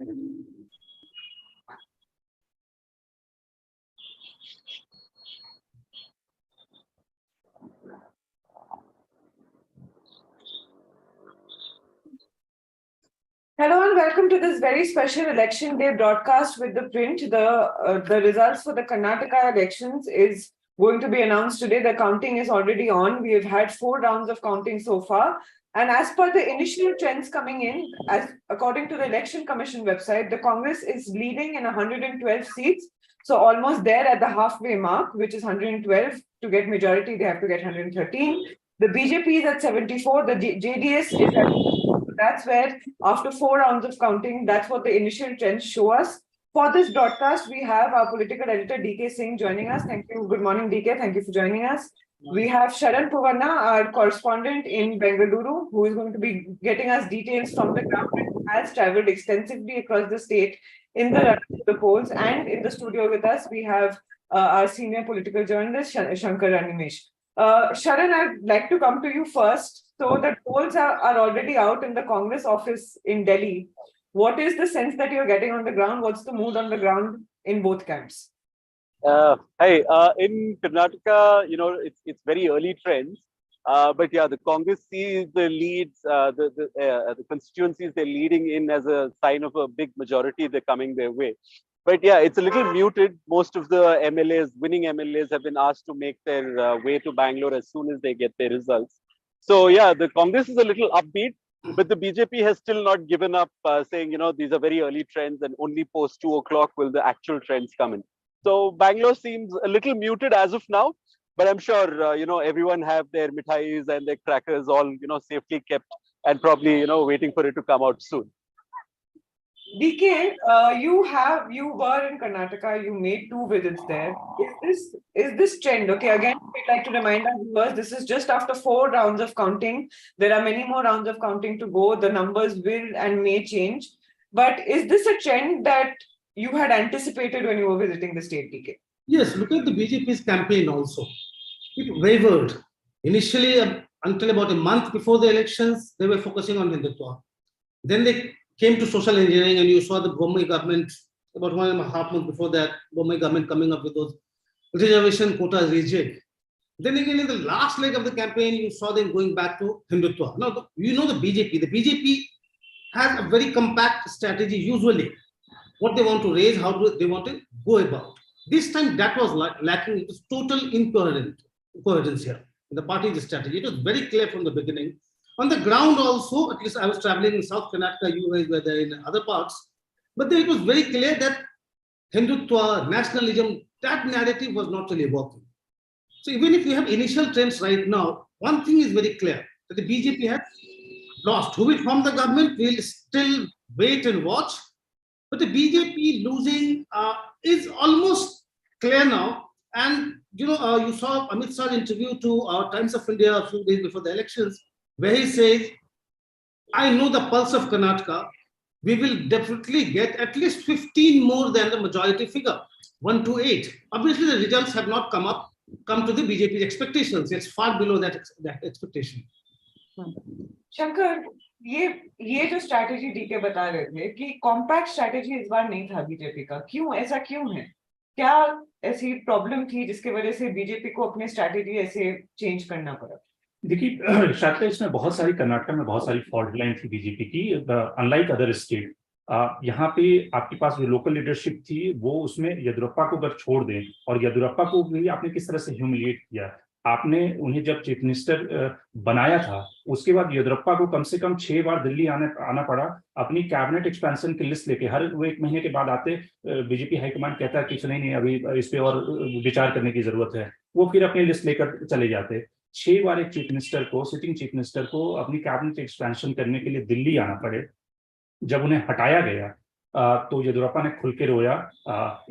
Hello and welcome to this very special election day broadcast with ThePrint. The results for the Karnataka elections is going to be announced today. The counting is already on. We have had 4 rounds of counting so far. And as per the initial trends coming in, as according to the Election Commission website, the Congress is leading in 112 seats. So almost there at the halfway mark, which is 112. To get majority, they have to get 113. The BJP is at 74. The JDS is at... That's where, after 4 rounds of counting, that's what the initial trends show us. For this broadcast, we have our political editor, DK Singh, joining us. Thank you. Good morning, DK. Thank you for joining us. We have Sharan, Poovanna, our correspondent in Bengaluru, who is going to be getting us details from the ground and has traveled extensively across the state in the run to the polls. And in the studio with us, we have our senior political journalist, Shanker Arnimesh. Sharan, I'd like to come to you first. So the polls are already out in the Congress office in Delhi. What is the sense that you're getting on the ground? What's the mood on the ground in both camps? In Karnataka, it's very early trends. But yeah, the Congress sees the leads, the constituencies they're leading in as a sign of a big majority they're coming their way. But yeah, it's a little muted. Most of the winning MLAs have been asked to make their way to Bangalore as soon as they get their results. So yeah, the Congress is a little upbeat, but the BJP has still not given up, saying, these are very early trends and only post 2 o'clock will the actual trends come in. So Bangalore seems a little muted as of now, but I'm sure, everyone have their mithais and their crackers all, safely kept and probably, waiting for it to come out soon. DK, you were in Karnataka, you made 2 visits there. Is this trend? Okay, again, we'd like to remind our viewers, this is just after 4 rounds of counting. There are many more rounds of counting to go. The numbers will and may change. But is this a trend that you had anticipated when you were visiting the state, DK? Yes, look at the BJP's campaign also. It wavered. Initially, until about a month before the elections, they were focusing on Hindutva. Then they came to social engineering, and you saw the Bombay government about 1.5 months before that, Bombay government coming up with those reservation quotas rejig. Then again, in the last leg of the campaign, you saw them going back to Hindutva. Now, the BJP. The BJP has a very compact strategy usually. What they want to raise, how do they want to go about. This time, that was lacking. It was total incoherence here in the party's strategy. It was very clear from the beginning. On the ground also, at least I was traveling in South Karnataka, you guys were there in other parts, but then it was very clear that Hindutva, nationalism, that narrative was not really working. So even if you have initial trends right now, one thing is very clear, that the BJP has lost. Who will form the government? We'll still wait and watch. But the BJP losing is almost clear now. And you saw Amit Shah's interview to Times of India a few days before the elections, where he says, I know the pulse of Karnataka. We will definitely get at least 15 more than the majority figure, 128. Obviously, the results have not come to the BJP's expectations. It's far below that expectation. Shankar, ये जो strategy DK बता रहे थे कि compact strategy इस बार नहीं था BJP का, क्यों ऐसा क्यों है? क्या ऐसी प्रॉब्लम थी जिसके वजह से बीजेपी को अपनी स्ट्रैटेजी ऐसे चेंज करना पड़ा? देखिए, शायद इसमें बहुत सारी कर्नाटक में बहुत सारी फॉल्ट लाइन थी बीजेपी की, अनलाइक अदर स्टेट। यहाँ पे आपके पास जो लोकल लीडरशिप थी वो उसमें येदियुरप्पा को अगर छोड़ दें, और येदियुरप्पा को भी आपने किस तरह से ह्यूमिलिएट किया, आपने उन्हें जब चीफ मिनिस्टर बनाया था उसके बाद येदियुरप्पा को कम से कम 6 बार दिल्ली आना पड़ा अपनी कैबिनेट एक्सपेंशन की लिस्ट लेके। हर वो 1 महीने के बाद आते, बीजेपी हाईकमांड कहता है कि नहीं अभी इस पे और विचार करने की जरूरत है, वो फिर अपनी लिस्ट लेकर चले जाते। 6 बार एक चीफ मिनिस्टर को, सिटिंग चीफ मिनिस्टर को अपनी कैबिनेट एक्सपेंशन करने के लिए दिल्ली आना पड़े। जब उन्हें हटाया गया तो येदियुरप्पा ने खुल के रोया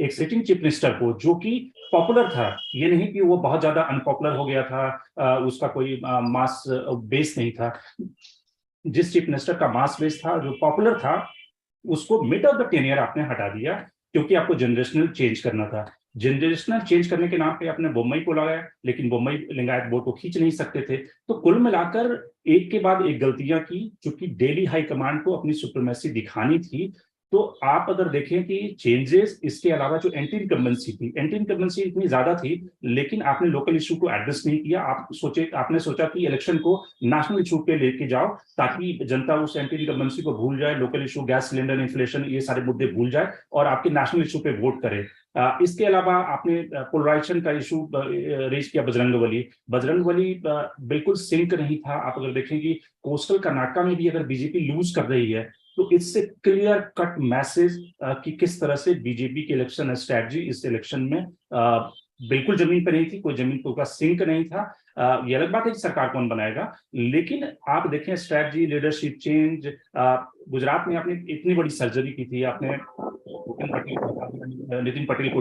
एक सिटिंग चीफ मिनिस्टर को, जो कि पॉपुलर था। ये नहीं कि वो बहुत ज्यादा अनपॉपुलर हो गया था, उसका कोई मास बेस नहीं था। जिस चीफ मिनिस्टर का मास बेस था, जो पॉपुलर था, उसको मिड ऑफ द टेन्योर आपने हटा दिया क्योंकि आपको जनरेशनल चेंज करना था। जनरेशनल चेंज करने के नाम पे आपने बोम्मई को लगाया, लेकिन बोम्मई लिंगायत बोर्ड को खींच नहीं सकते थे। तो कुल मिलाकर एक के बाद एक गलतियां की, चूंकि दिल्ली हाई कमांड को अपनी सुप्रीमेसी दिखानी थी, तो आप अगर देखें कि चेंजेस इसके अलावा जो एंटी इनकम्बेंसी इतनी ज्यादा थी, लेकिन आपने लोकल इशू को एड्रेस नहीं किया। आपने सोचा कि इलेक्शन को नेशनल इशू पे लेके जाओ ताकि जनता उस एंटी इनकम्बेंसी को भूल जाए, local issue, gas cylinder, inflation, ये सारे मुद्दे भूल जाए और आपके नेशनल इशू पे वोट करे। इसके अलावा आपने पोलराइजेशन का इशू रेज किया, बजरंगबली बिल्कुल सिंक नहीं था। आप अगर देखें कि कोस्टल कर्नाटका में भी अगर बीजेपी लूज कर रही है तो इससे क्लियर कट मैसेज कि किस तरह से बीजेपी की इलेक्शन स्ट्रैटेजी इस इलेक्शन में बिल्कुल जमीन पर नहीं थी, कोई जमीन पर उसका सिंक नहीं था। ये अलग बात है कि सरकार कौन बनाएगा, लेकिन आप देखें स्ट्रैटेजी, लीडरशिप चेंज। गुजरात में आपने इतनी बड़ी सर्जरी की थी, आपने नितिन पटेल को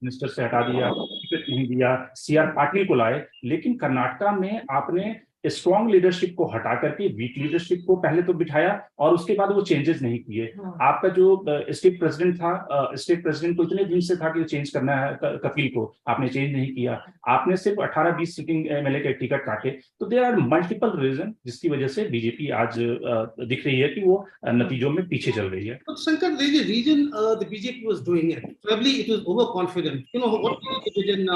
मिनिस्टर से हटा दिया, टिकट नहीं दिया, सीआर पाटिल को लाए, लेकिन कर्नाटका में आपने स्ट्रॉन्ग लीडरशिप को हटा करके वीक लीडरशिप को पहले तो बिठाया और उसके बाद वो चेंजेस नहीं किए। आपका जो स्टेट प्रेसिडेंट था, स्टेट प्रेसिडेंट को इतने दिन से था कि चेंज करना है कपिल को, आपने चेंज नहीं किया। आपने सिर्फ 18-20 सिटिंग एमएलए के टिकट काटे। तो देयर आर मल्टीपल रीजन जिसकी वजह से बीजेपी आज दिख रही है कि वो नतीजों में पीछे चल रही है। Shankar, there is a reason the BJP was doing it. Probably it was overconfident. You know what we did in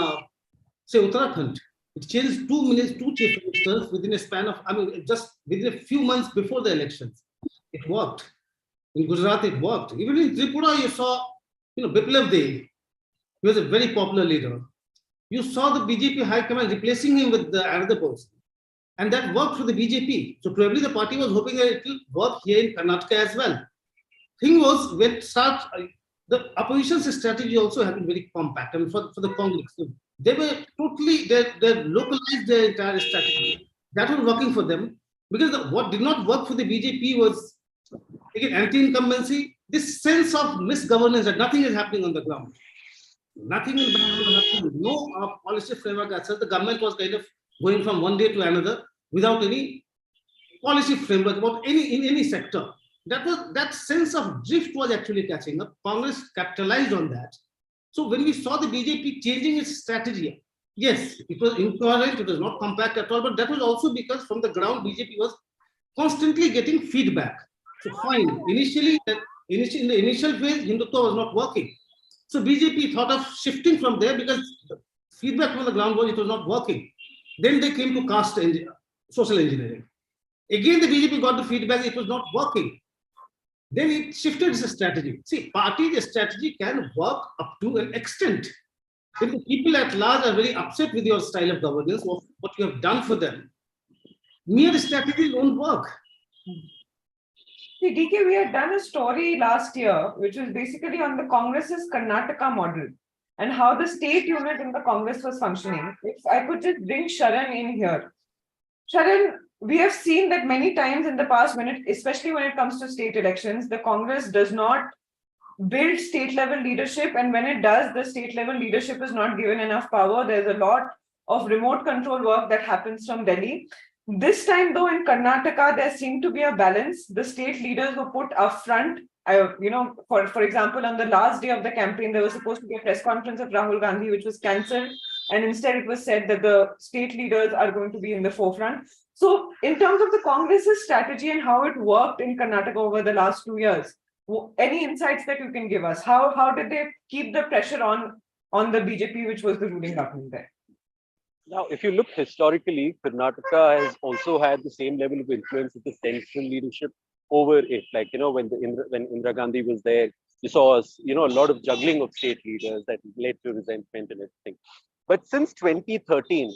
say Uttarakhand. It changed two chief ministers within a span of, just within a few months before the elections. It worked. In Gujarat, it worked. Even in Tripura, you saw, Biplav Dev. He was a very popular leader. You saw the BJP high command replacing him with another person. And that worked for the BJP. So probably the party was hoping that it will work here in Karnataka as well. Thing was, the opposition's strategy also had been very compact. For the Congress, they were totally, they localized their entire strategy. That was working for them, because what did not work for the BJP was, again, anti-incumbency, this sense of misgovernance, that nothing is happening on the ground. Nothing in the background was happening. No policy framework as such. The government was kind of going from one day to another without any policy framework about in any sector. That sense of drift was actually catching up. Congress capitalized on that. So when we saw the BJP changing its strategy, yes, it was incoherent, it was not compact at all, but that was also because from the ground, BJP was constantly getting feedback. So fine, in the initial phase, Hindutva was not working. So BJP thought of shifting from there because the feedback from the ground was it was not working. Then they came to caste social engineering. Again, the BJP got the feedback it was not working. Then it shifted its strategy. See, party's strategy can work up to an extent. If the people at large are very upset with your style of governance, what you have done for them, mere strategies won't work. See, DK, we had done a story last year, which was basically on the Congress's Karnataka model and how the state unit in the Congress was functioning. If I could just bring Sharan in here. Sharan, we have seen that many times in the past, especially when it comes to state elections, the Congress does not build state level leadership. And when it does, the state level leadership is not given enough power. There's a lot of remote control work that happens from Delhi. This time, though, in Karnataka, there seemed to be a balance. The state leaders were put up front. For example, on the last day of the campaign, there was supposed to be a press conference of Rahul Gandhi, which was cancelled. And instead, it was said that the state leaders are going to be in the forefront. So, in terms of the Congress's strategy and how it worked in Karnataka over the last 2 years, any insights that you can give us? How did they keep the pressure on the BJP, which was the ruling government there? Now, if you look historically, Karnataka has also had the same level of influence with the central leadership over it. Like, when Indira Gandhi was there, you saw a lot of juggling of state leaders that led to resentment and everything. But since 2013,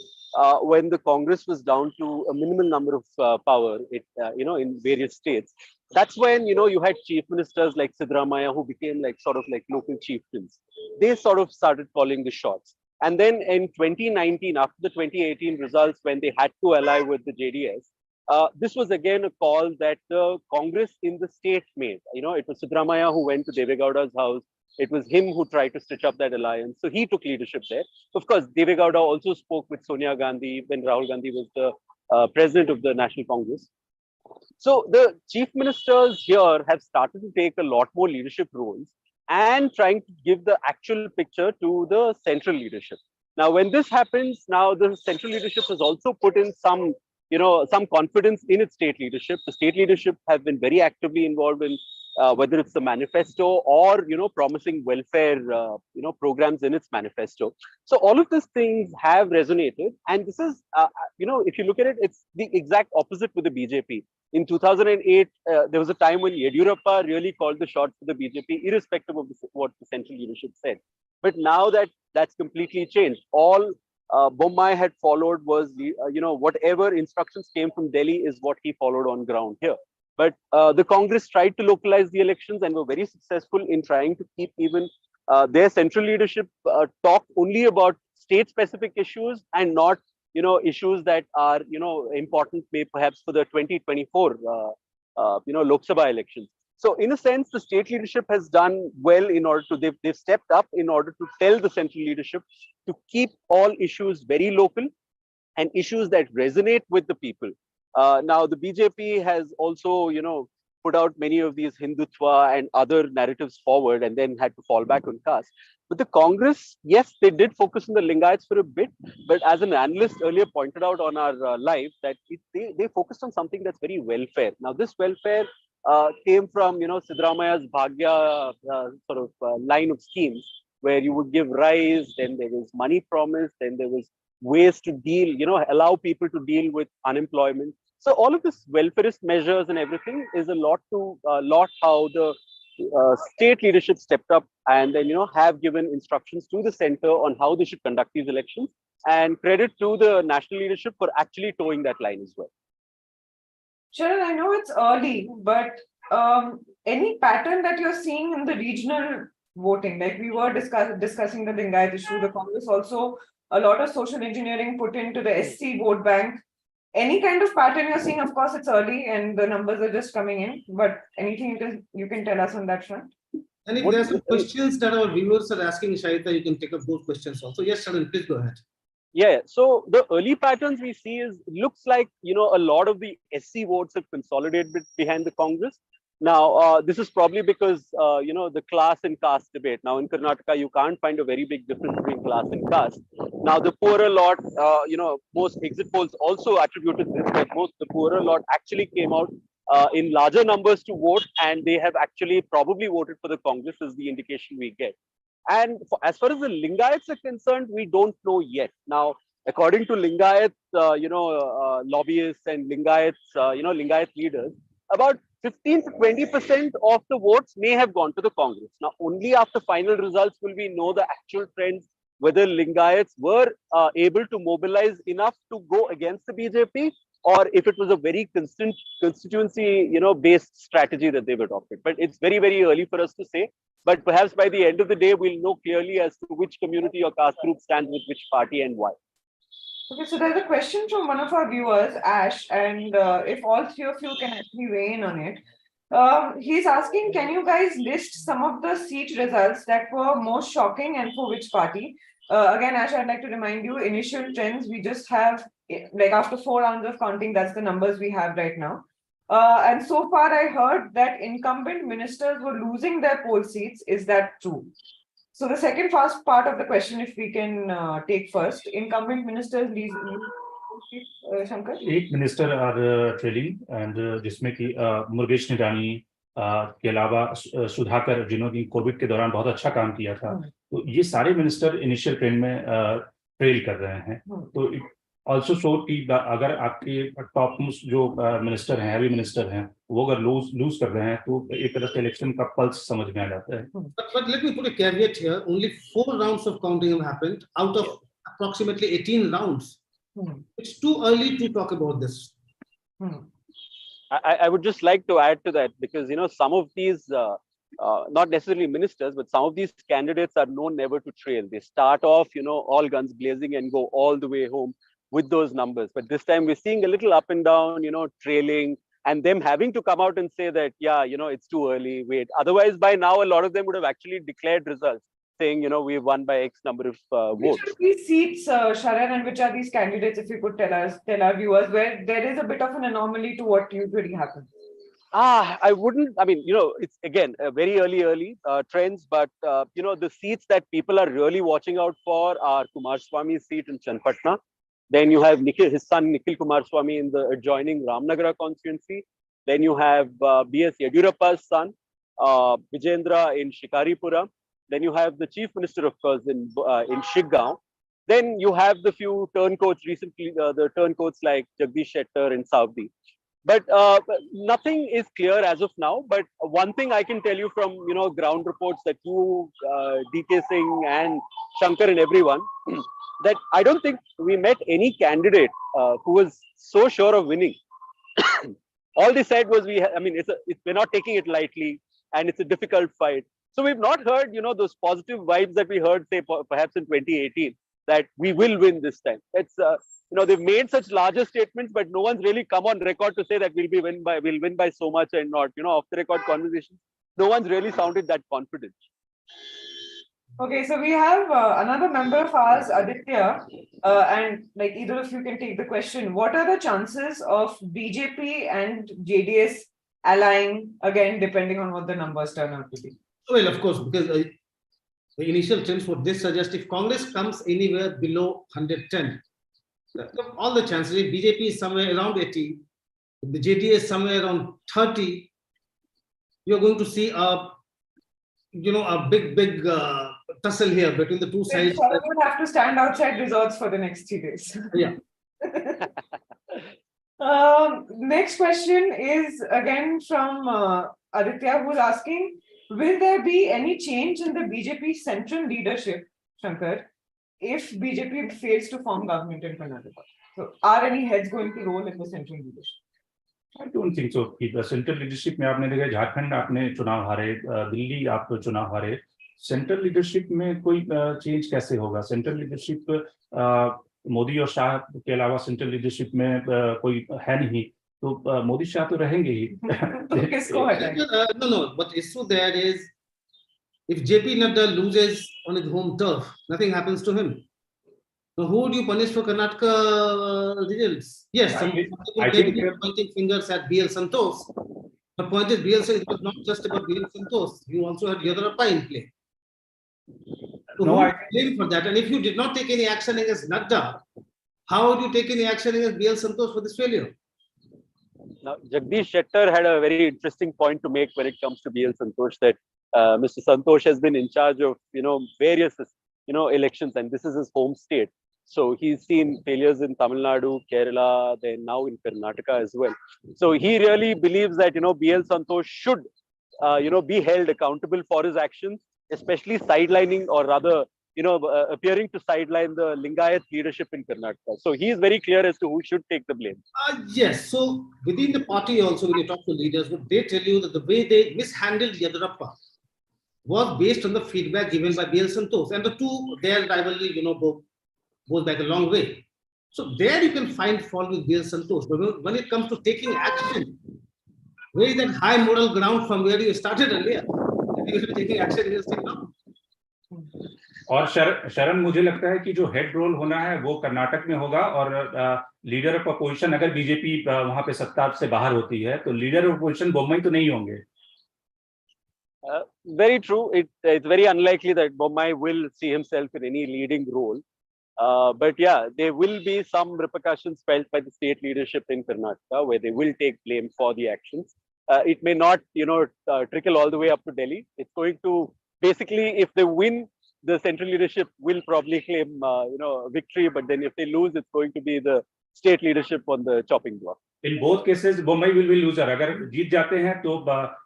when the Congress was down to a minimal number of power, in various states, that's when, you had chief ministers like Siddaramaiah who became sort of like local chieftains. They sort of started calling the shots. And then in 2019, after the 2018 results, when they had to ally with the JDS, this was again a call that the Congress in the state made. It was Siddaramaiah who went to Deve Gowda's house. It was him who tried to stitch up that alliance. So he took leadership there. Of course, Deve Gowda also spoke with Sonia Gandhi when Rahul Gandhi was the president of the National Congress. So the chief ministers here have started to take a lot more leadership roles and trying to give the actual picture to the central leadership. Now, when this happens, now the central leadership has also put in some confidence in its state leadership. The state leadership have been very actively involved in whether it's the manifesto or, promising welfare, programs in its manifesto. So all of these things have resonated. And this is, if you look at it, it's the exact opposite with the BJP. In 2008, there was a time when Yediyurappa really called the shots for the BJP, irrespective of what the central leadership said. But now that's completely changed. All Bommai had followed was, whatever instructions came from Delhi is what he followed on ground here. But the Congress tried to localize the elections and were very successful in trying to keep even their central leadership talk only about state-specific issues and not, issues that are, important perhaps for the 2024, Lok Sabha elections. So in a sense, the state leadership has done well in order to, they've stepped up in order to tell the central leadership to keep all issues very local and issues that resonate with the people. Now, the BJP has also, put out many of these Hindutva and other narratives forward and then had to fall back on caste. But the Congress, yes, they did focus on the Lingayats for a bit, but as an analyst earlier pointed out on our live, that they focused on something that's very welfare. Now, this welfare came from, Siddaramaya's Bhagya line of schemes, where you would give rice, then there was money promised, then there was ways to deal, allow people to deal with unemployment. So all of this welfarist measures and everything is a lot how the state leadership stepped up and then, have given instructions to the center on how they should conduct these elections, and credit to the national leadership for actually towing that line as well. Sharan, I know it's early, but any pattern that you're seeing in the regional voting, like we were discussing the Lingayat issue, the Congress also a lot of social engineering put into the SC vote bank. Any kind of pattern you're seeing? Of course, it's early and the numbers are just coming in, but anything you can tell us on that front? And if there are some questions that our viewers are asking, Ishadrita, you can take up those questions also. Yes, Sharan, please go ahead. Yeah, so the early patterns we see looks like, a lot of the SC votes have consolidated behind the Congress. Now, this is probably because, the class and caste debate. Now, in Karnataka, you can't find a very big difference between class and caste. Now, the poorer lot, most exit polls also attributed this, that the poorer lot actually came out in larger numbers to vote, and they have actually probably voted for the Congress, is the indication we get. And as far as the Lingayats are concerned, we don't know yet. Now, according to Lingayat, lobbyists and Lingayats, Lingayat leaders, about 15 to 20% of the votes may have gone to the Congress. Now, only after final results will we know the actual trends, whether Lingayats were able to mobilize enough to go against the BJP, or if it was a very constituency, based strategy that they've adopted. But it's very, very early for us to say. But perhaps by the end of the day, we'll know clearly as to which community or caste group stands with which party and why. Okay, so there's a question from one of our viewers, Ash, and if all three of you can actually weigh in on it. He's asking, can you guys list some of the seat results that were most shocking and for which party? Again, Ash, I'd like to remind you, initial trends, we just have, like after 4 rounds of counting, that's the numbers we have right now. And so far, I heard that incumbent ministers were losing their poll seats. Is that true? So the second first part of the question, if we can take first, incumbent ministers lose seats, Shanker? 8 minister are trailing, and जिसमें कि मुरुगेश निरानी के अलावा सुधाकर, जिन्होंने Covid के दौरान बहुत अच्छा काम किया था, तो ये सारे मिनिस्टर इनिशियल ट्रेंड में ट्रेल कर रहे हैं. तो ऑल्सो शो कि अगर आपके टॉप जो मिनिस्टर हैं, हैवी मिनिस्टर हैं, वो अगर लूज कर रहे हैं, तो एक तरह से इलेक्शन का पल्स समझ में आ जाता है. But let me put a caveat here. Only 4 rounds of counting have happened out of approximately 18 rounds. It's too early to talk about this. I would just like to add to that, because some of these not necessarily ministers, but some of these candidates are known never to trail. They start off all guns blazing and go all the way home with those numbers. But this time we're seeing a little up and down, trailing, and them having to come out and say that, yeah, it's too early, wait. Otherwise, by now, a lot of them would have actually declared results, saying, we've won by X number of votes. Which are these seats, Sharan, and which are these candidates, if you could tell our viewers, where there is a bit of an anomaly to what usually happens? It's again very early trends, but the seats that people are really watching out for are Kumaraswamy's seat in Chanpatna. Then you have his son Nikhil Kumaraswamy in the adjoining Ramnagara constituency. Then you have B.S. Yediyurappa's son. Vijendra in Shikaripura. Then you have the chief minister, of course, in Shiggaon. Then you have the few turncoats recently, the turncoats like Jagdish Shettar in Saudi. But nothing is clear as of now. But one thing I can tell you from ground reports that you, DK Singh and Shanker and everyone, that I don't think we met any candidate who was so sure of winning. All they said was we're not taking it lightly and it's a difficult fight. So we've not heard those positive vibes that we heard say perhaps in 2018 that we will win this time. It's they've made such larger statements, but no one's really come on record to say that we'll win by so much and not off the record conversations. No one's really sounded that confident. Okay, so we have another member of ours, Aditya, and like either of you can take the question. What are the chances of BJP and JDS allying again, depending on what the numbers turn out to be? Well, of course, because the initial trends for this suggest if Congress comes anywhere below 110, all the chances, if BJP is somewhere around 80, if the JDS somewhere around 30, you're going to see a big tussle here between the two sides. Sharan would have to stand outside resorts for the next 3 days. Yeah. Next question is again from Aditya, who's asking, will there be any change in the BJP Central leadership, Shankar, if BJP fails to form government in Karnataka? So are any heads going to roll in the central leadership? I don't think so. The central leadership में आपने देखा झारखंड आपने चुनाव हारे, दिल्ली आप चुनाव हारे. Central leadership में कोई चेंज कैसे होगा? सेंट्रल लीडरशिप मोदी और शाह के अलावा सेंट्रल लीडरशिप में कोई है नहीं, तो मोदी शाह तो रहेंगे ही. तो किसको हटाएंगे? No, but issue there is if JP Nadda loses on his home turf, nothing happens to him. So who would you punish for Karnataka results? Yes, some people may be pointing fingers at BL Santosh. The point is, it was not just about BL Santosh. You also had Yadurappa in play. So no, I blame for that. And if you did not take any action against Nadda, how would you take any action against BL Santosh for this failure? Now, Jagdish Shettar had a very interesting point to make when it comes to BL Santosh, that Mr. Santosh has been in charge of various elections, and this is his home state. So he's seen failures in Tamil Nadu, Kerala, then now in Karnataka as well. So he really believes that BL Santosh should be held accountable for his actions, especially sidelining, or rather appearing to sideline the Lingayat leadership in Karnataka. So he is very clear as to who should take the blame. Yes. So within the party also, when you talk to leaders, would they tell you that the way they mishandled Yadurappa was based on the feedback given by BL Santosh, and the two, their rivalry, goes back a long way. So there you can find fault with BL Santosh. But when it comes to taking action, where is that high moral ground from where you started earlier? You should be taking action against it now. और शरण, मुझे लगता है कि जो head role होना है वो कर्नाटक में होगा, और लीडर ऑफ अपोजिशन अगर बीजेपी वहां पे सत्ता से बाहर होती है तो लीडर ऑफ अपोजिशन बोम्मई तो नहीं होंगे. Very true. It's very unlikely that Bommai will see himself in any leading role. But yeah, there will be some repercussions felt by the state leadership in Karnataka, where they will take blame for the actions. It may not, trickle all the way up to Delhi. It's going to basically, if they win, the central leadership will probably claim, victory. But then if they lose, it's going to be the state leadership on the chopping block. In both cases, Bombay will be loser. अगर जीत जाते हैं तो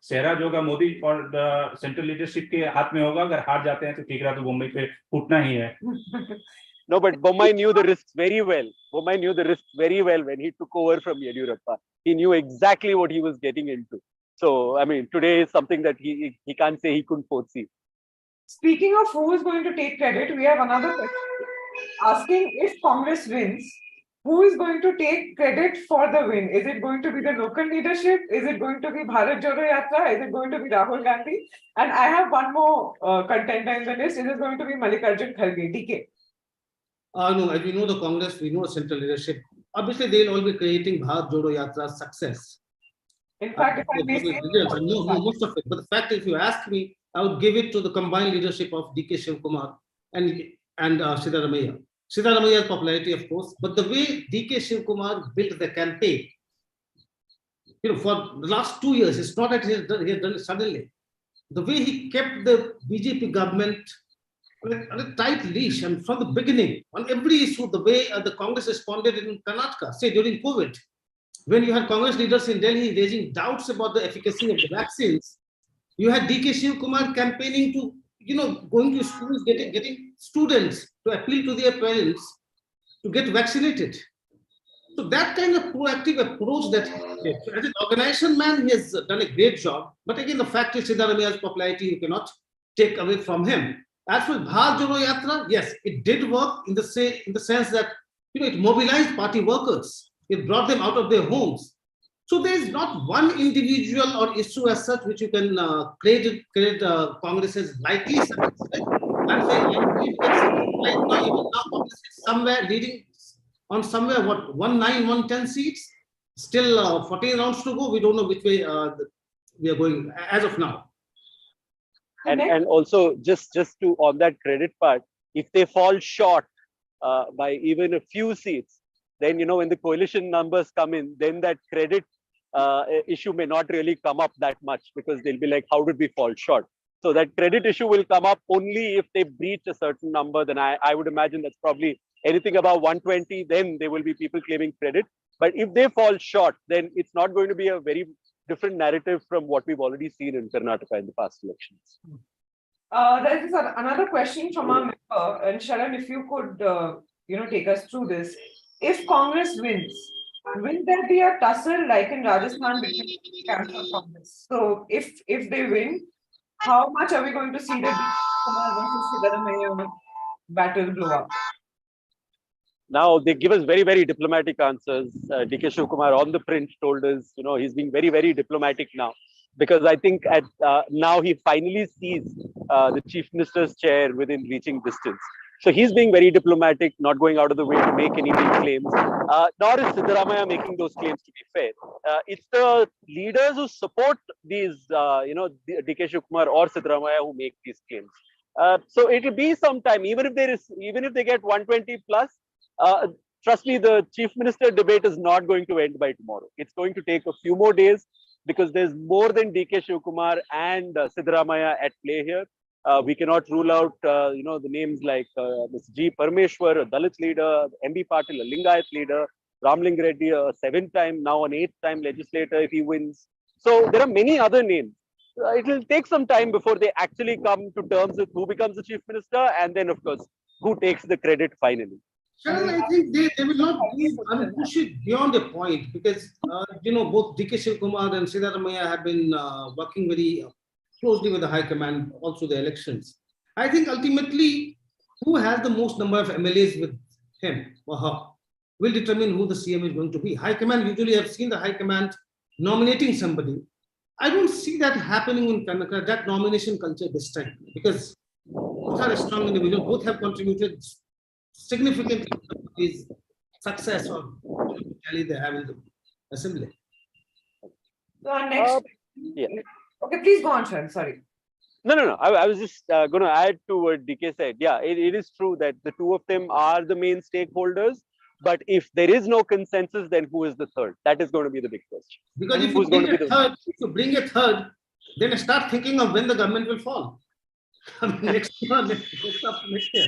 सेहरा जो होगा मोदी और central leadership के हाथ में होगा. अगर हार जाते हैं तो ठीक रहा, तो मुंबई पे फूटना ही है. No, but Bommai knew the risks very well. Bommai knew the risks very well when he took over from Yadurappa. He knew exactly what he was getting into. So, I mean, today is something that he can't say he couldn't foresee. Speaking of who is going to take credit, we have another question asking, if Congress wins, who is going to take credit for the win? Is it going to be the local leadership? Is it going to be Bharat Jodo Yatra? Is it going to be Rahul Gandhi? And I have one more contender in the list. Is it going to be Mallikarjun Kharge, DK? No, as we know the Congress, we know central leadership. Obviously, they'll all be creating Bharat Jodo Yatra's success. In fact, if I may say, no, most of it. But the fact, if you ask me, I would give it to the combined leadership of DK Shivkumar and Siddaramaiah. Siddaramaiah's popularity, of course, but the way DK Shivkumar built the campaign, for the last 2 years, it's not that he has done it suddenly. the way he kept the BJP government on a tight leash, and from the beginning, on every issue, the way the Congress responded in Karnataka, say during COVID, when you had Congress leaders in Delhi raising doubts about the efficacy of the vaccines, you had DK Shiv-Kumar campaigning to, going to schools, getting students to appeal to their parents to get vaccinated. So that kind of proactive approach that as an organization man, he has done a great job. But again, the fact is Siddaramaia's popularity you cannot take away from him. As for Bharat Jodo Yatra, yes, it did work in the sense that it mobilized party workers. It brought them out of their homes. So there is not one individual or issue as such which you can credit Congress as likely success. I'm saying right now, even now, Congress is somewhere leading on somewhere what 110 seats. Still 14 rounds to go. We don't know which way we are going as of now. And also just to on that credit part, if they fall short by even a few seats, then when the coalition numbers come in, then that credit issue may not really come up that much, because they'll be like, how did we fall short? So that credit issue will come up only if they breach a certain number. Then I would imagine that's probably anything above 120, then there will be people claiming credit. But if they fall short, then it's not going to be a very different narrative from what we've already seen in Karnataka in the past elections. There is another question from our member, and Sharan, if you could, take us through this. If Congress wins, will there be a tussle like in Rajasthan between camps of Congress? So if they win, how much are we going to see the Kumar versus Siddaramaiah battle blow up? Now they give us very, very diplomatic answers. DK Shiv-Kumar on the print told us, he's being very, very diplomatic now, because I think now he finally sees the chief minister's chair within reaching distance. So he's being very diplomatic, not going out of the way to make any big claims. Nor is Siddaramaiah making those claims, to be fair. It's the leaders who support these, DK Shiv-Kumar or Siddaramaiah who make these claims. So it'll be some time, even if they get 120 plus. Trust me, the chief minister debate is not going to end by tomorrow. It's going to take a few more days, because there's more than DK Shiv-Kumar and Siddaramaiah at play here. We cannot rule out, the names like Mr. G. Parameshwar, a Dalit leader, MB Patil, a Lingayat leader, Ramling Reddy, a 7th-time, now an 8th-time legislator if he wins. So there are many other names. It will take some time before they actually come to terms with who becomes the chief minister, and then, of course, who takes the credit finally. Sharan, I think they will not push it beyond a point, because both DK Shiv-Kumar and Siddaramaiah have been working very closely with the High Command all through the elections. I think ultimately who has the most number of MLAs with him or her will determine who the CM is going to be. High Command, usually I've seen the High Command nominating somebody. I don't see that happening in Karnataka, that nomination culture this time, because both are a strong individual, both have contributed significantly to his success or tally they have in the assembly. So our next, okay, please go on, Sharan. Sorry. No. I was just going to add to what DK said. Yeah, it is true that the two of them are the main stakeholders. But if there is no consensus, then who is the third? That is going to be the big question. Because if you bring a third, then start thinking of when the government will fall. next year.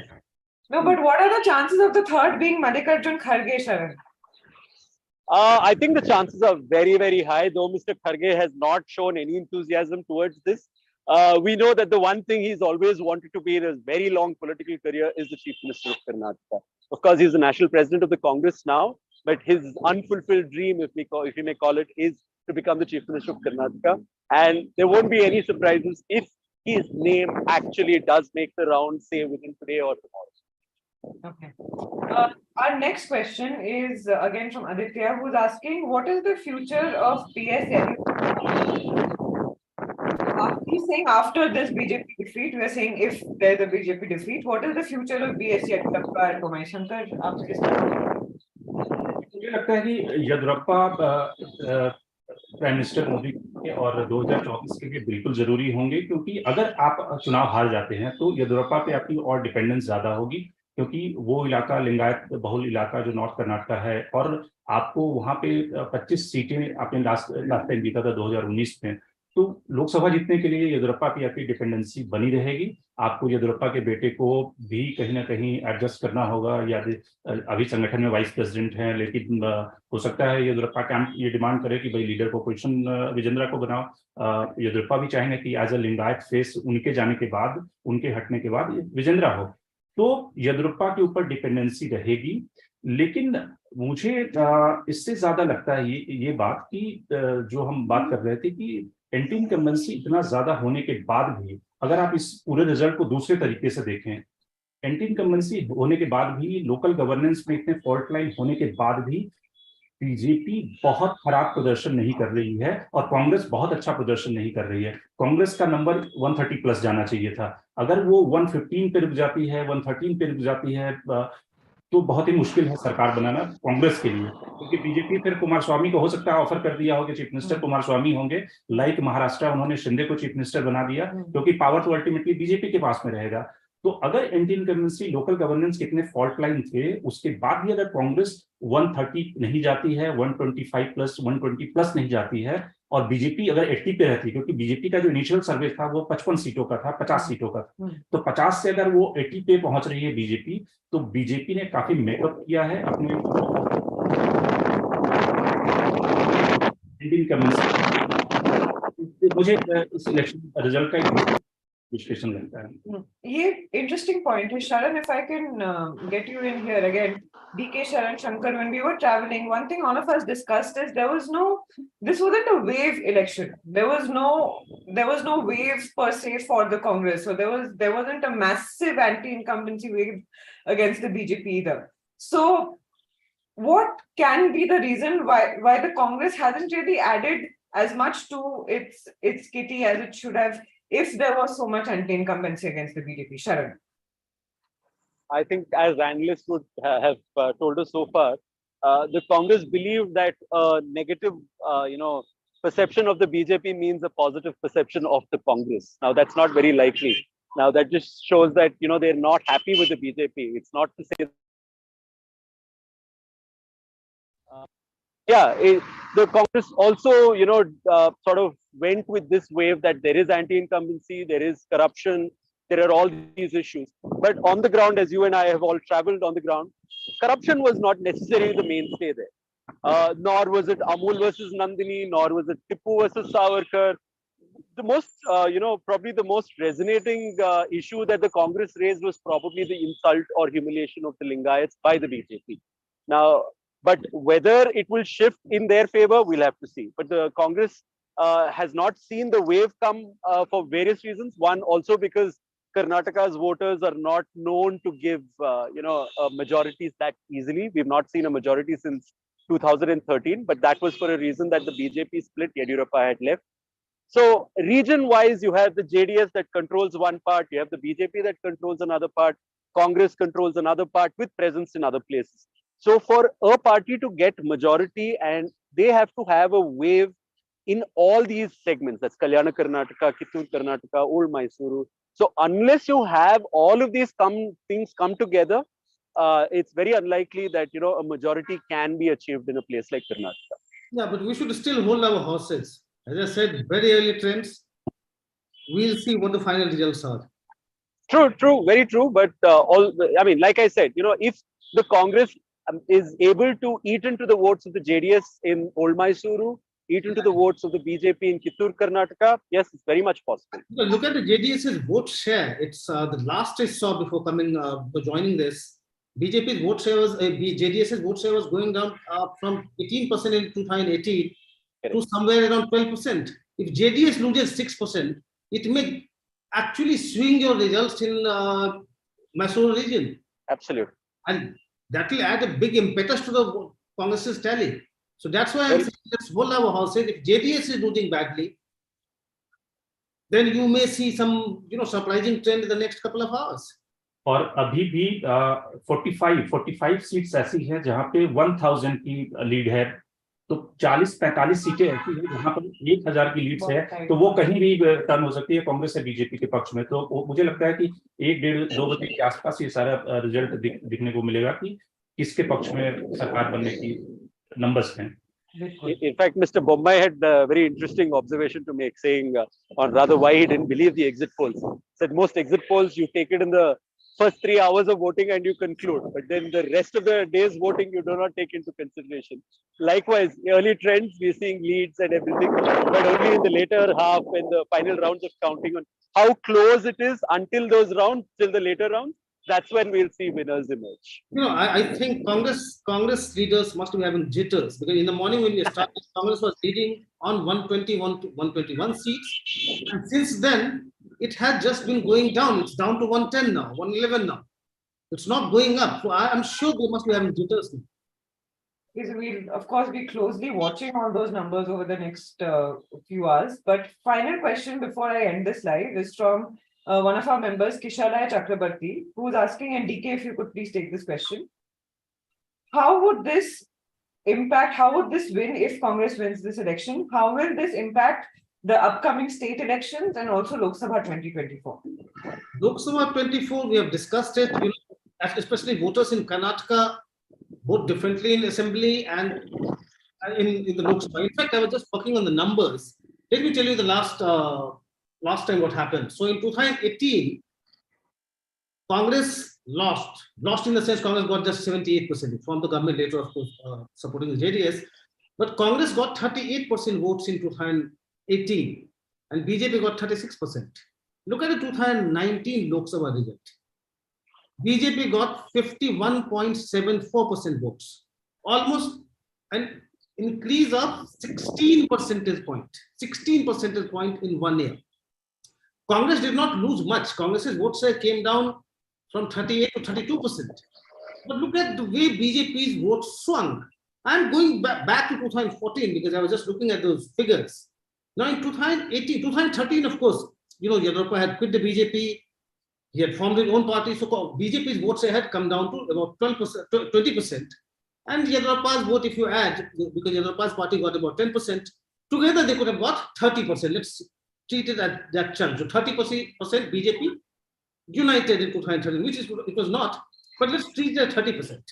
No, but what are the chances of the third being Mallikarjun Kharge, Sharan? I think the chances are very, very high, though Mr. Kharge has not shown any enthusiasm towards this. We know that the one thing he's always wanted to be in his very long political career is the Chief Minister of Karnataka. Of course, he's the National President of the Congress now, but his unfulfilled dream, if you may call it, is to become the Chief Minister of Karnataka. And there won't be any surprises if his name actually does make the round, say, within today or tomorrow. Okay. Our next question is again from Aditya, who's asking, what is the future of PS? He's saying after this BJP defeat, we're saying if there's a BJP defeat, what is the future of BS Yediyurappa and Shankar? मुझे लगता है कि Yediyurappa prime minister Modi और 2024 के लिए बिल्कुल जरूरी होंगे, क्योंकि अगर आप चुनाव हार जाते हैं तो येदियुरप्पा पे आपकी और डिपेंडेंस ज्यादा होगी, क्योंकि वो इलाका लिंगायत बहुल इलाका जो नॉर्थ कर्नाटका है, और आपको वहां पे 25 सीटें आपने लास्ट टाइम जीता था 2019 में, तो लोकसभा जीतने के लिए येदियुरप्पा पे आपकी डिपेंडेंसी बनी रहेगी। आपको येदियुरप्पा के बेटे को भी कहीं ना कहीं एडजस्ट करना होगा, या अभी संगठन में वाइस प्रेसिडेंट हैं, लेकिन हो सकता है येदियुरप्पा कैंप ये डिमांड करे कि भाई लीडर को पोजीशन विजेंद्रा को बनाओ। येदियुरप्पा भी चाहेंगे कि एज अ लिंगायत फेस उनके जाने के बाद, उनके हटने के बाद विजेंद्रा हो। तो येदियुरप्पा के ऊपर डिपेंडेंसी रहेगी। लेकिन मुझे इससे ज्यादा लगता है ये बात कि जो हम बात कर रहे थे कि एंटी इनकम्बेंसी इतना ज्यादा होने के बाद भी, अगर आप इस पूरे रिजल्ट को दूसरे तरीके से देखें, एंटी इनकम्बेंसी होने के बाद भी, लोकल गवर्नेंस में इतने फॉल्ट लाइन होने के बाद भी बीजेपी बहुत खराब प्रदर्शन नहीं कर रही है और कांग्रेस बहुत अच्छा प्रदर्शन नहीं कर रही है। कांग्रेस का नंबर 130 प्लस जाना चाहिए था। अगर वो 115 पे रुक जाती है, 113 पे रुक जाती है, तो बहुत ही मुश्किल है सरकार बनाना कांग्रेस के लिए, क्योंकि बीजेपी फिर कुमार स्वामी को हो सकता है ऑफर कर दिया हो कि चीफ मिनिस्टर कुमार स्वामी होंगे, लाइक महाराष्ट्र उन्होंने शिंदे को चीफ मिनिस्टर बना दिया, क्योंकि पावर तो अल्टीमेटली बीजेपी के पास में रहेगा। तो अगर एंटी इनकम्बेंसी, लोकल गवर्नेंस के इतने फॉल्ट लाइन थे, उसके बाद भी अगर कांग्रेस 130 नहीं जाती है, 125 प्लस 120 प्लस नहीं जाती है, और बीजेपी अगर 80 पे रहती, क्योंकि बीजेपी का जो इनिशियल सर्वे था वो 55 सीटों का था, 50 सीटों का था, तो 50 से अगर वो 80 पे पहुंच रही है बीजेपी, तो बीजेपी ने काफी मेकअप किया है अपने इंडियन कम्युनिस्ट। मुझे इस इलेक्शन रिजल्ट का विश्लेषण लगता है। ये interesting point है, Sharan. If I can get you in here again, DK, Sharan, Shankar, when we were traveling, one thing all of us discussed is this wasn't a wave election. There was no wave per se for the Congress. So there wasn't a massive anti-incumbency wave against the BJP either. So what can be the reason why the Congress hasn't really added as much to its kitty as it should have, if there was so much anti-incumbency against the BJP? Sharan. I think, as analysts would have told us so far, the Congress believed that negative, perception of the BJP means a positive perception of the Congress. Now, that's not very likely. Now, that just shows that, they're not happy with the BJP. It's not to say. The Congress also, sort of went with this wave that there is anti-incumbency, there is corruption, there are all these issues. But on the ground, as you and I have all traveled on the ground, corruption was not necessarily the mainstay there. Nor was it Amul versus Nandini, nor was it Tipu versus Savarkar. The most, probably the most resonating issue that the Congress raised was probably the insult or humiliation of the Lingayats by the BJP. Now, but whether it will shift in their favor, we'll have to see. But the Congress has not seen the wave come for various reasons. One, also because Karnataka's voters are not known to give, majorities that easily. We've not seen a majority since 2013, but that was for a reason that the BJP split, Yediyurappa had left. So region-wise, you have the JDS that controls one part, you have the BJP that controls another part, Congress controls another part with presence in other places. So for a party to get majority, and they have to have a wave in all these segments, that's Kalyana Karnataka, Kittur Karnataka, Old Mysuru. So unless you have all of these things come together, it's very unlikely that, a majority can be achieved in a place like Karnataka. Yeah, but we should still hold our horses. As I said, very early trends. We'll see what the final results are. True, very true. But like I said, if the Congress is able to eat into the votes of the JDS in Old Mysuru, eat into the votes of the BJP in Kittur Karnataka, yes, it's very much possible. Look at the JDS's vote share. It's the last I saw before joining this. BJP's vote share was JDS's vote share was going down from 18% in 2018 to somewhere around 12%. If JDS loses 6%, it may actually swing your results in Mysuru region. Absolutely. And that will add a big impetus to the Congress's tally. So that's why I'm saying let's hold our horses. If JDS is losing badly, then you may see some, surprising trend in the next couple of hours. और अभी भी 45 seats ऐसी है जहां पे 1000 की lead है, तो 40-45 सीटें ऐसी है जहां पर 1000 की लीड्स है, तो वो कहीं भी टर्न हो सकती है कांग्रेस या बीजेपी के पक्ष में। तो मुझे लगता है कि 1-1.5-2 बजे के आसपास ये सारा रिजल्ट दिखने को मिलेगा कि किसके पक्ष में सरकार बनने की नंबर्स हैं। In fact, Mr. Bombay had a very interesting observation to make, saying, or rather why he didn't believe the exit polls. Said most exit polls, you take it in the first 3 hours of voting and you conclude. But then the rest of the day's voting, you do not take into consideration. Likewise, early trends, we're seeing leads and everything, but only in the later half and the final rounds of counting on how close it is until those rounds, till the later rounds. That's when we'll see winners emerge. I think Congress leaders must be having jitters, because in the morning when we started, Congress was leading on 121 seats, and since then it had just been going down. It's down to 110 now, 111 now. It's not going up. So I'm sure they must be having jitters now. We'll, of course, be closely watching all those numbers over the next few hours. But final question before I end this live is from one of our members, Kishalaya Chakrabarti, who's asking, and DK, if you could please take this question. How would this impact, how would this win if Congress wins this election? How will this impact the upcoming state elections and also Lok Sabha 2024? Lok Sabha 24, we have discussed it, especially voters in Karnataka vote differently in assembly and in the Lok Sabha. In fact, I was just working on the numbers. Let me tell you the last time what happened. So in 2018, Congress lost in the sense Congress got just 78%. From the government later, of course, supporting the JDS. But Congress got 38% votes in 2018 and BJP got 36%. Look at the 2019 Lok Sabha result. BJP got 51.74% votes, almost an increase of 16 percentage point in 1 year. Congress did not lose much. Congress's vote share came down from 38 to 32%. But look at the way BJP's votes swung. I'm going back to 2014 because I was just looking at those figures. Now in 2013, of course, Yadurappa had quit the BJP. He had formed his own party, so BJP's vote share had come down to about 20%. And Yadurappa's vote, if you add, because Yadurappa's party got about 10%, together they could have got 30%. Let's treat it at that chunk. So 30% BJP united in 2013, which it was not, but let's treat it at 30%.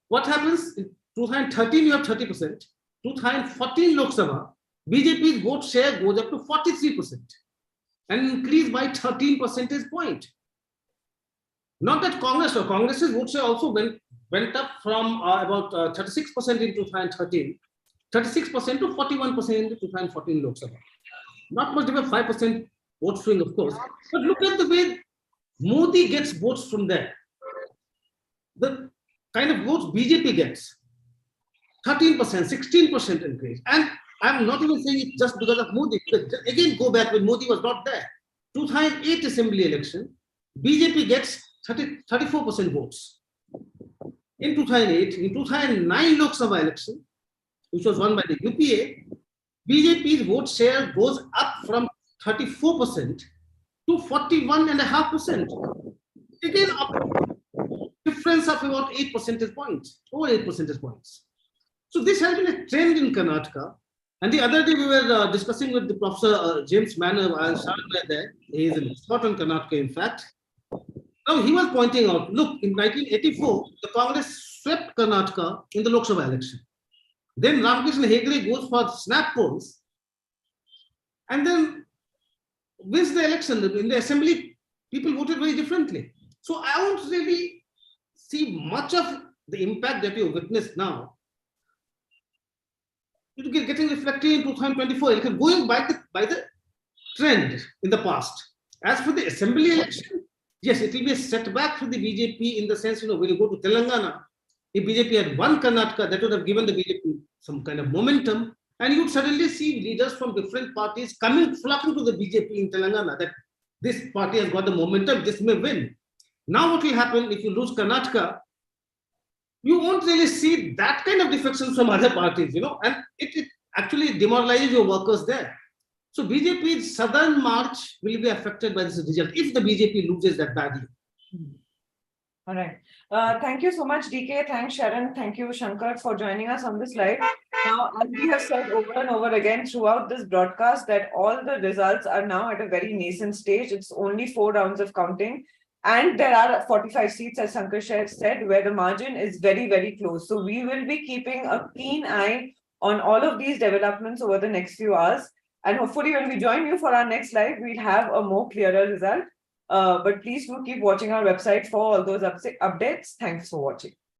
What happens in 2013? You have 30%. 2014 Lok Sabha, BJP's vote share goes up to 43% and increased by 13 percentage point. Not that Congress's vote share also went up from about 36% in 2013, 36% to 41% in the 2014 Lok Sabha. Not much of a 5% vote swing, of course. But look at the way Modi gets votes from there. The kind of votes BJP gets, 13%, 16% increase. And I'm not even saying it just because of Modi. Again, go back when Modi was not there. 2008 assembly election, BJP gets 34% votes. In 2008, in 2009 Lok Sabha election, which was won by the UPA, BJP's vote share goes up from 34% to 41.5%. Again, a difference of about 8 percentage points, over 8 percentage points. So this has been a trend in Karnataka. And the other day we were discussing with the Professor James Manner and Sharan there. He is an expert on Karnataka, in fact. Now he was pointing out, look, in 1984, the Congress swept Karnataka in the Lok Sabha election. Then Ramakrishna Hegde goes for snap polls and then wins the election. In the assembly, people voted very differently. So I don't really see much of the impact that you witnessed now getting reflected in 2024 election, going by the trend in the past. As for the assembly election, yes, it will be a setback for the BJP in the sense, when you go to Telangana, if BJP had won Karnataka, that would have given the BJP some kind of momentum, and you would suddenly see leaders from different parties flocking to the BJP in Telangana, that this party has got the momentum, this may win. Now what will happen if you lose Karnataka? You won't really see that kind of defection from other parties, and it actually demoralizes your workers there. So BJP's southern march will be affected by this result if the BJP loses that badly. All right. Thank you so much, DK. Thanks, Sharan. Thank you, Shanker, for joining us on this live. Now, as we have said over and over again throughout this broadcast, that all the results are now at a very nascent stage. It's only 4 rounds of counting. And there are 45 seats, as Shanker said, where the margin is very, very close. So we will be keeping a keen eye on all of these developments over the next few hours. And hopefully when we join you for our next live, we'll have a more clearer result. But please do keep watching our website for all those updates. Thanks for watching.